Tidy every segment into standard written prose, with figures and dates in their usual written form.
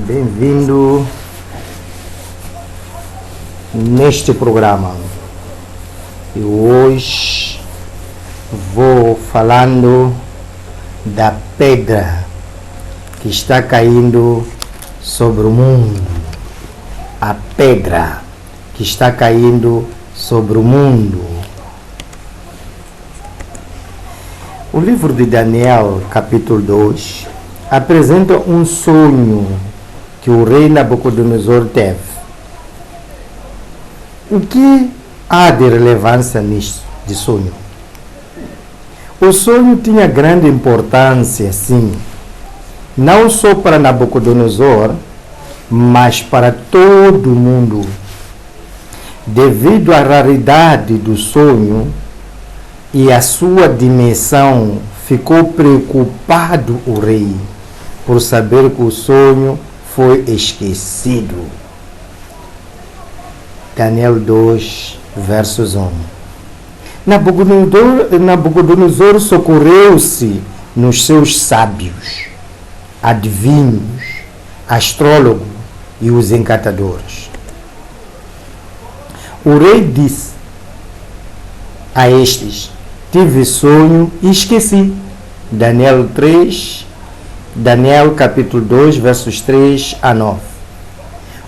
Bem-vindo neste programa. E hoje vou falando da pedra que está caindo sobre o mundo. A pedra que está caindo sobre o mundo. O livro de Daniel, capítulo 2, apresenta um sonho que o rei Nabucodonosor teve. O que há de relevância nisto de sonho? O sonho tinha grande importância, sim, não só para Nabucodonosor, mas para todo o mundo. Devido à raridade do sonho e à sua dimensão, ficou preocupado o rei por saber que o sonho foi esquecido. Daniel 2, versos 1. Nabucodonosor socorreu-se nos seus sábios, adivinhos, astrólogos e os encantadores. O rei disse a estes: tive sonho e esqueci. Daniel capítulo 2, versos 3 a 9.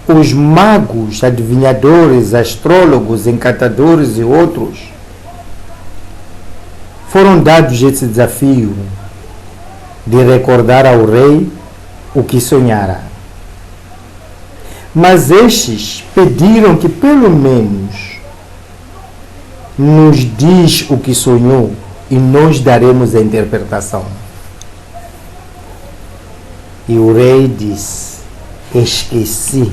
Os magos, adivinhadores, astrólogos, encantadores e outros foram dados esse desafio de recordar ao rei o que sonhara. Mas estes pediram que pelo menos nos diz o que sonhou e nós daremos a interpretação. E o rei disse: esqueci.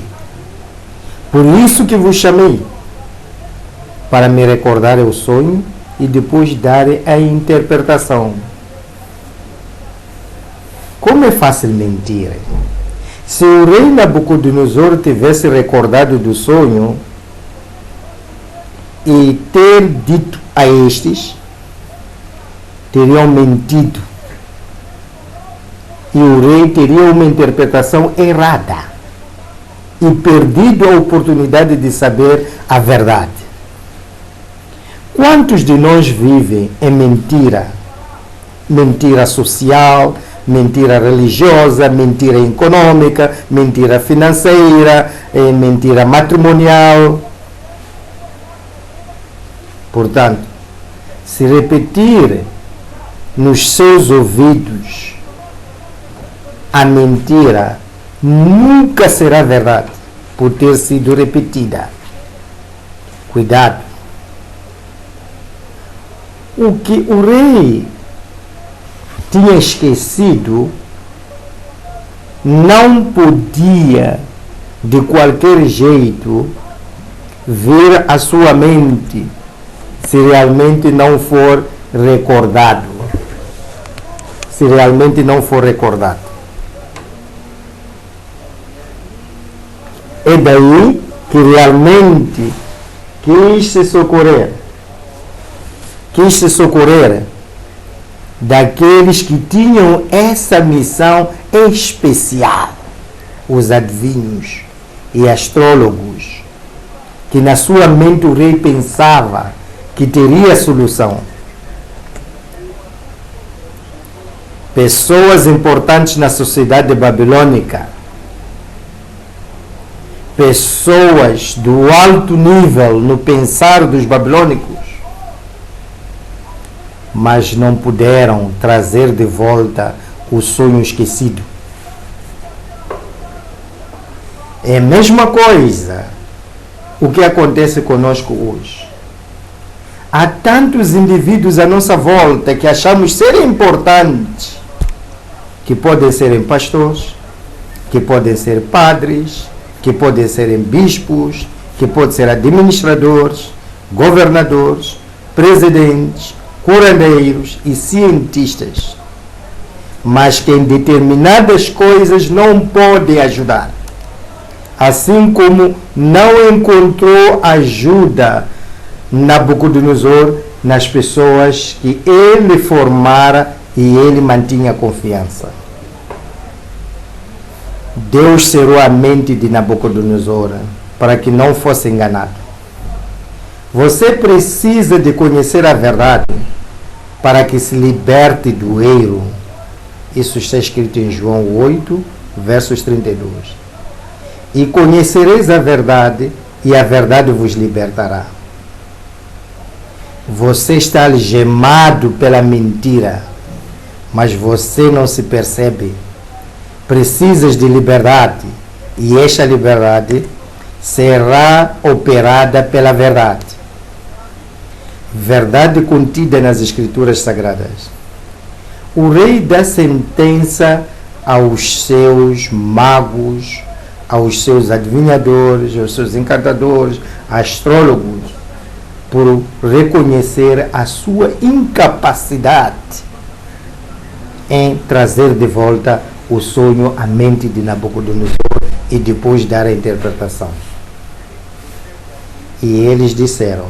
Por isso que vos chamei, para me recordar o sonho e depois dar a interpretação. Como é fácil mentir? Se o rei Nabucodonosor tivesse recordado do sonho e ter dito a estes, teriam mentido. E o rei teria uma interpretação errada e perdido a oportunidade de saber a verdade. Quantos de nós vivem em mentira? Mentira social, mentira religiosa, mentira econômica, mentira financeira, mentira matrimonial. Portanto, se repetir nos seus ouvidos a mentira, nunca será verdade por ter sido repetida. Cuidado. O que o rei tinha esquecido não podia de qualquer jeito vir à sua mente se realmente não for recordado. Se realmente não for recordado. É daí que realmente quis se socorrer daqueles que tinham essa missão especial, os adivinhos e astrólogos, que na sua mente o rei pensava que teria solução. pessoas importantes na sociedade babilônica, pessoas do alto nível no pensar dos babilônicos, mas não puderam trazer de volta o sonho esquecido. É a mesma coisa o que acontece conosco hoje. Há tantos indivíduos à nossa volta que achamos serem importantes, que podem serem pastores, que podem ser padres, que podem ser bispos, que podem ser administradores, governadores, presidentes, curandeiros e cientistas, mas que em determinadas coisas não podem ajudar. Assim como não encontrou ajuda Nabucodonosor nas pessoas que ele formara e ele mantinha confiança. Deus cerrou a mente de Nabucodonosor para que não fosse enganado. Você precisa de conhecer a verdade para que se liberte do erro. Isso está escrito em João 8, versos 32. E conhecereis a verdade, e a verdade vos libertará. Você está algemado pela mentira, mas você não se percebe. Precisas de liberdade, e esta liberdade será operada pela verdade. Verdade contida nas Escrituras Sagradas. O rei dá sentença aos seus magos, aos seus adivinhadores, aos seus encantadores, astrólogos, por reconhecer a sua incapacidade em trazer de volta o sonho à mente de Nabucodonosor e depois dar a interpretação. E eles disseram: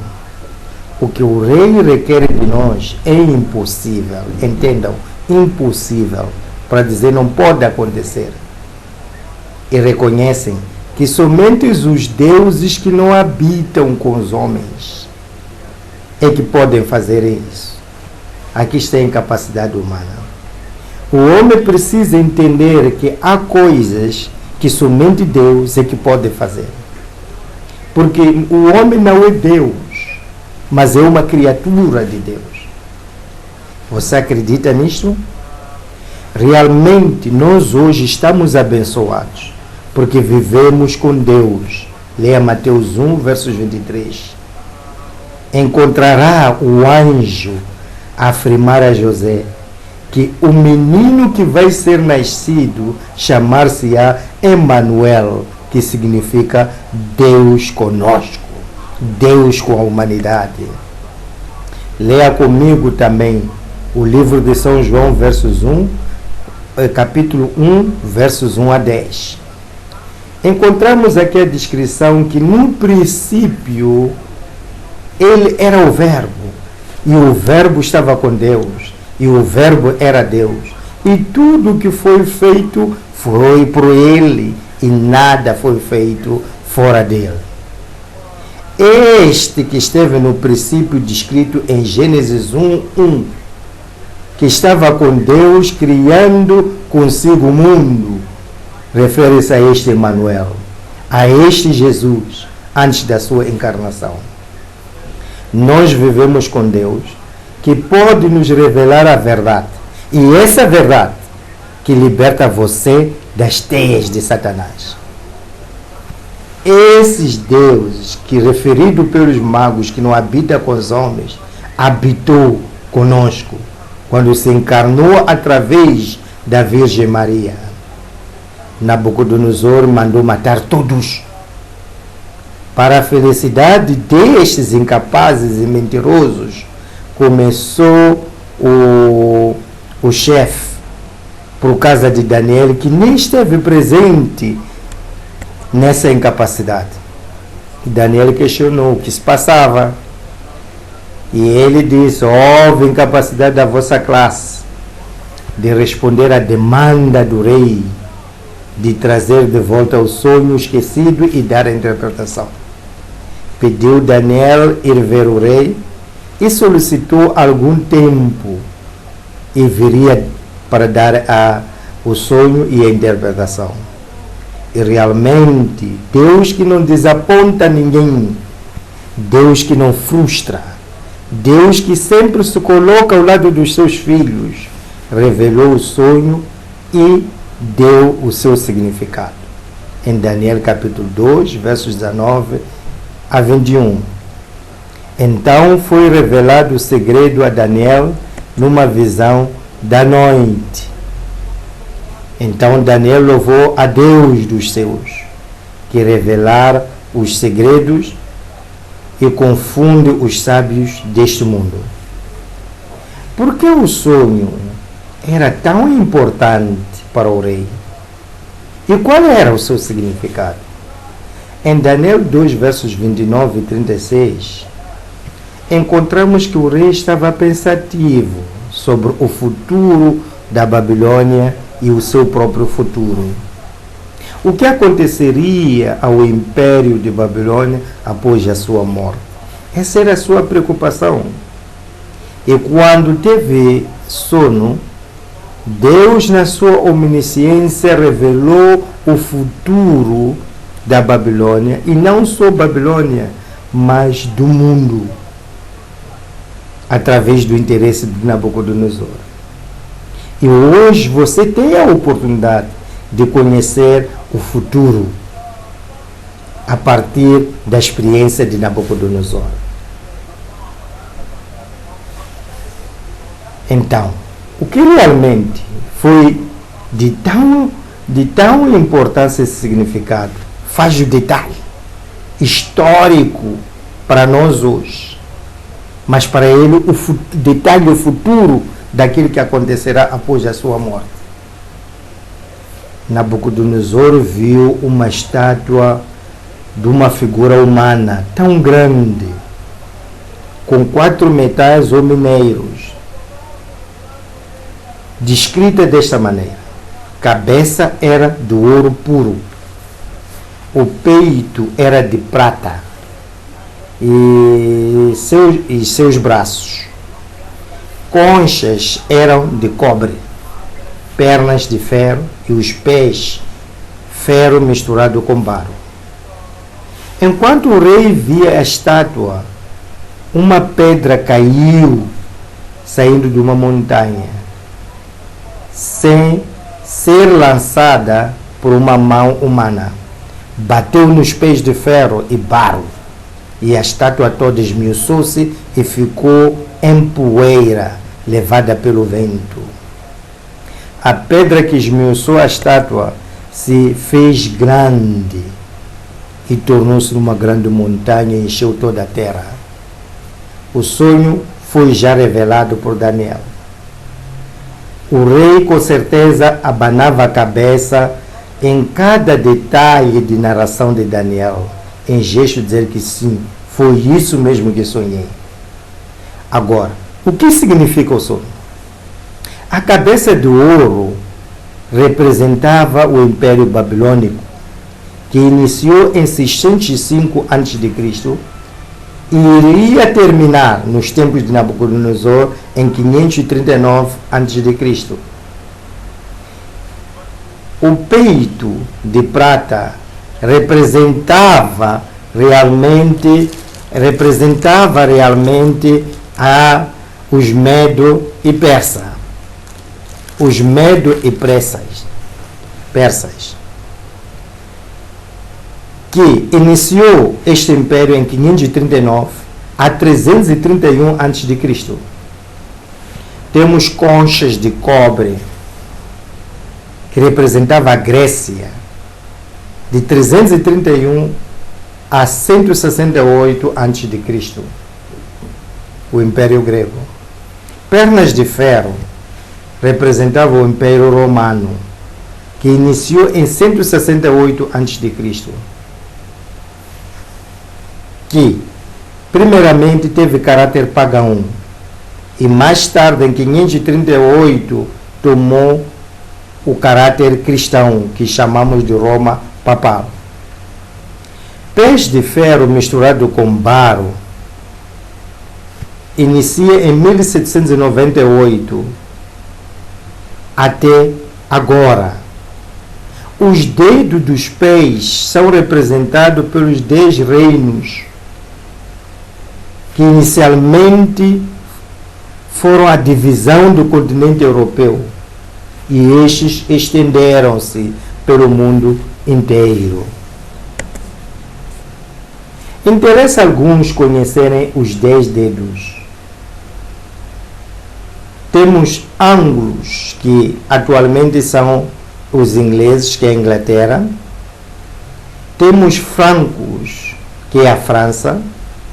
o que o rei requer de nós é impossível. Entendam, impossível, para dizer não pode acontecer. E reconhecem que somente os deuses que não habitam com os homens é que podem fazer isso. Aqui está a incapacidade humana. O homem precisa entender que há coisas que somente Deus é que pode fazer. Porque o homem não é Deus, mas é uma criatura de Deus. Você acredita nisso? Realmente nós hoje estamos abençoados, porque vivemos com Deus. Leia Mateus 1, versos 23. Encontrará o anjo a afirmar a José que o menino que vai ser nascido chamar-se-á Emanuel, que significa Deus conosco, Deus com a humanidade. Leia comigo também o livro de São João, capítulo 1, versos 1 a 10. Encontramos aqui a descrição que no princípio ele era o Verbo, e o Verbo estava com Deus, e o Verbo era Deus, e tudo que foi feito foi por ele, e nada foi feito fora dele. Este que esteve no princípio descrito em Gênesis 1:1, que estava com Deus criando consigo o mundo, refere-se a este Emanuel, a este Jesus, antes da sua encarnação. Nós vivemos com Deus, que pode nos revelar a verdade, e essa verdade que liberta você das teias de Satanás. Esses deuses que, referido pelos magos, que não habita com os homens, habitou conosco quando se encarnou através da Virgem Maria. Nabucodonosor mandou matar todos. Para a felicidade destes incapazes e mentirosos, começou o chefe, por causa de Daniel, que nem esteve presente nessa incapacidade. Daniel questionou o que se passava. E ele disse: houve incapacidade da vossa classe de responder à demanda do rei, de trazer de volta o sonho esquecido e dar a interpretação. Pediu Daniel ir ver o rei e solicitou algum tempo, e viria para dar o sonho e a interpretação. E realmente, Deus que não desaponta ninguém, Deus que não frustra, Deus que sempre se coloca ao lado dos seus filhos, revelou o sonho e deu o seu significado. Em Daniel capítulo 2, versos 19 a 21. Então foi revelado o segredo a Daniel numa visão da noite. Então Daniel louvou a Deus dos céus, que revelar os segredos e confunde os sábios deste mundo. Por que o sonho era tão importante para o rei? E qual era o seu significado? Em Daniel 2, versos 29 e 36, encontramos que o rei estava pensativo sobre o futuro da Babilônia e o seu próprio futuro. O que aconteceria ao império de Babilônia após a sua morte? Essa era a sua preocupação. E quando teve sono, Deus, na sua onisciência, revelou o futuro da Babilônia, e não só Babilônia, mas do mundo, através do interesse de Nabucodonosor. E hoje você tem a oportunidade de conhecer o futuro a partir da experiência de Nabucodonosor. Então, o que realmente foi de tão importância esse significado, faz o detalhe histórico para nós hoje, mas para ele o detalhe, o futuro daquilo que acontecerá após a sua morte. Nabucodonosor viu uma estátua de uma figura humana tão grande, com 4 metais ou mineiros, descrita desta maneira: cabeça era de ouro puro, o peito era de prata e seus braços, conchas eram de cobre, pernas de ferro e os pés ferro misturado com barro. Enquanto o rei via a estátua, uma pedra caiu saindo de uma montanha, sem ser lançada por uma mão humana. Bateu nos pés de ferro e barro, e a estátua toda esmiuçou-se e ficou em poeira, levada pelo vento. A pedra que esmiuçou a estátua se fez grande e tornou-se numa grande montanha e encheu toda a terra. O sonho foi já revelado por Daniel. O rei com certeza abanava a cabeça em cada detalhe de narração de Daniel, em gesto de dizer que sim, foi isso mesmo que sonhei. Agora, o que significa o sonho? A cabeça de ouro representava o Império Babilônico, que iniciou em 605 a.C. e iria terminar nos tempos de Nabucodonosor em 539 a.C. O peito de prata representava realmente os Medo e Persa. Os Medo e Persas, que iniciou este império em 539 a 331 a.C. Temos conchas de cobre, que representava a Grécia, de 331 a 168 a.C., o Império Grego. Pernas de ferro representava o Império Romano, que iniciou em 168 a.C., que primeiramente teve caráter pagão e mais tarde, em 538, tomou o caráter cristão, que chamamos de Roma Papal. Pés de ferro misturado com barro inicia em 1798 até agora. Os dedos dos pés são representados pelos 10 reinos, que inicialmente foram a divisão do continente europeu, e estes estenderam-se pelo mundo inteiro. Interessa a alguns conhecerem os 10 dedos. Temos ângulos, que atualmente são os ingleses, que é a Inglaterra. Temos francos, que é a França.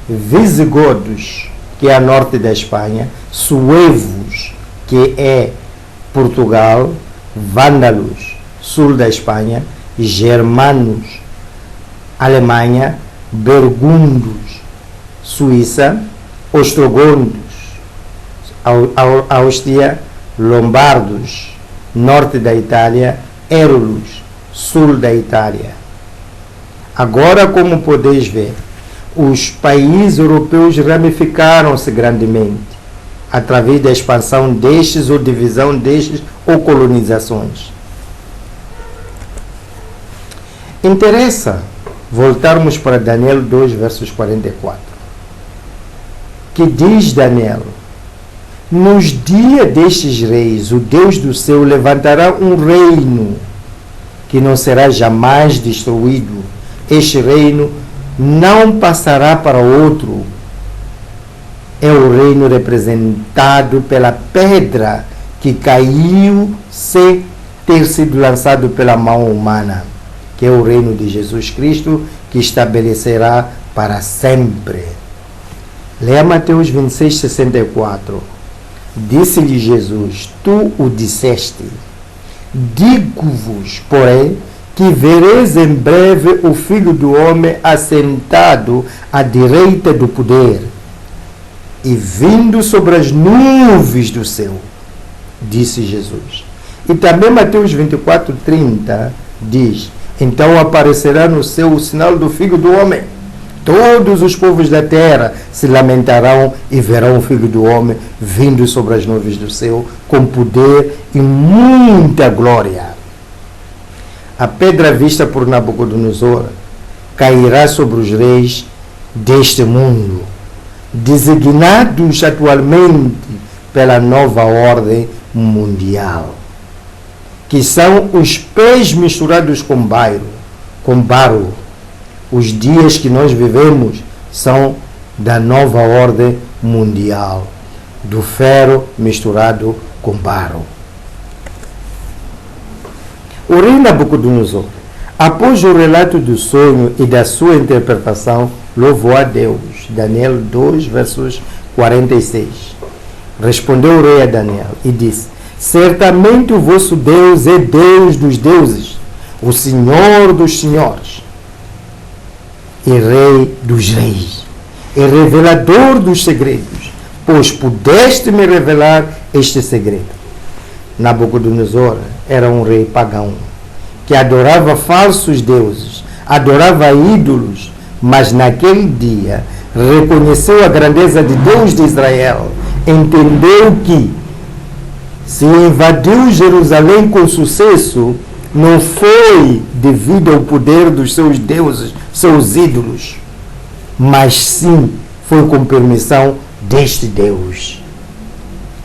Visigodos, que é a norte da Espanha. Suevos, que é Portugal. Vândalos, sul da Espanha. Germanos, Alemanha. Burgundos, Suíça. Ostrogodos, Áustria. Lombardos, norte da Itália. Érulos, sul da Itália. Agora, como podeis ver, os países europeus ramificaram-se grandemente através da expansão destes, ou divisão destes, ou colonizações. Interessa voltarmos para Daniel 2, versos 44, que diz Daniel: nos dias destes reis, o Deus do céu levantará um reino que não será jamais destruído. Este reino não passará para outro. É o reino representado pela pedra que caiu sem ter sido lançado pela mão humana, que é o reino de Jesus Cristo, que estabelecerá para sempre. Leia Mateus 26, 64. Disse-lhe Jesus: tu o disseste. Digo-vos, porém, que vereis em breve o Filho do Homem assentado à direita do poder e vindo sobre as nuvens do céu. Disse Jesus. E também Mateus 24, 30 diz: então aparecerá no céu o sinal do Filho do Homem. Todos os povos da terra se lamentarão e verão o Filho do Homem vindo sobre as nuvens do céu com poder e muita glória. A pedra vista por Nabucodonosor cairá sobre os reis deste mundo, designados atualmente pela nova ordem mundial, que são os pés misturados com barro. Os dias que nós vivemos são da nova ordem mundial, do ferro misturado com barro. O rei Nabucodonosor, após o relato do sonho e da sua interpretação, louvou a Deus. Daniel 2, versos 46. Respondeu o rei a Daniel e disse: certamente o vosso Deus é Deus dos deuses, o Senhor dos senhores, e Rei dos reis, e revelador dos segredos, pois pudeste me revelar este segredo. Nabucodonosor era um rei pagão, que adorava falsos deuses, adorava ídolos, mas naquele dia reconheceu a grandeza de Deus de Israel, entendeu que se invadiu Jerusalém com sucesso, não foi devido ao poder dos seus deuses, seus ídolos, mas sim foi com permissão deste Deus.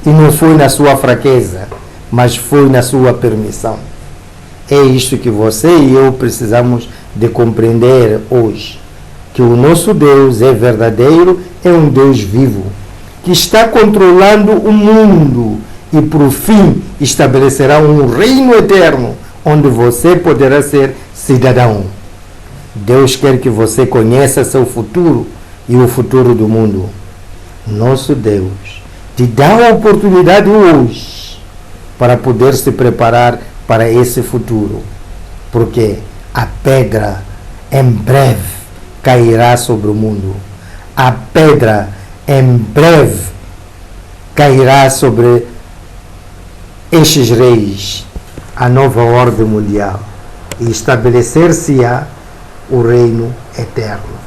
E não foi na sua fraqueza, mas foi na sua permissão. É isto que você e eu precisamos de compreender hoje, que o nosso Deus é verdadeiro, é um Deus vivo, que está controlando o mundo e por fim estabelecerá um reino eterno, onde você poderá ser cidadão. Deus quer que você conheça seu futuro e o futuro do mundo. Nosso Deus te dá a oportunidade hoje para poder se preparar para esse futuro, porque a pedra em breve cairá sobre o mundo. A pedra em breve cairá sobre estes reis, a nova ordem mundial, e estabelecer-se-á o reino eterno.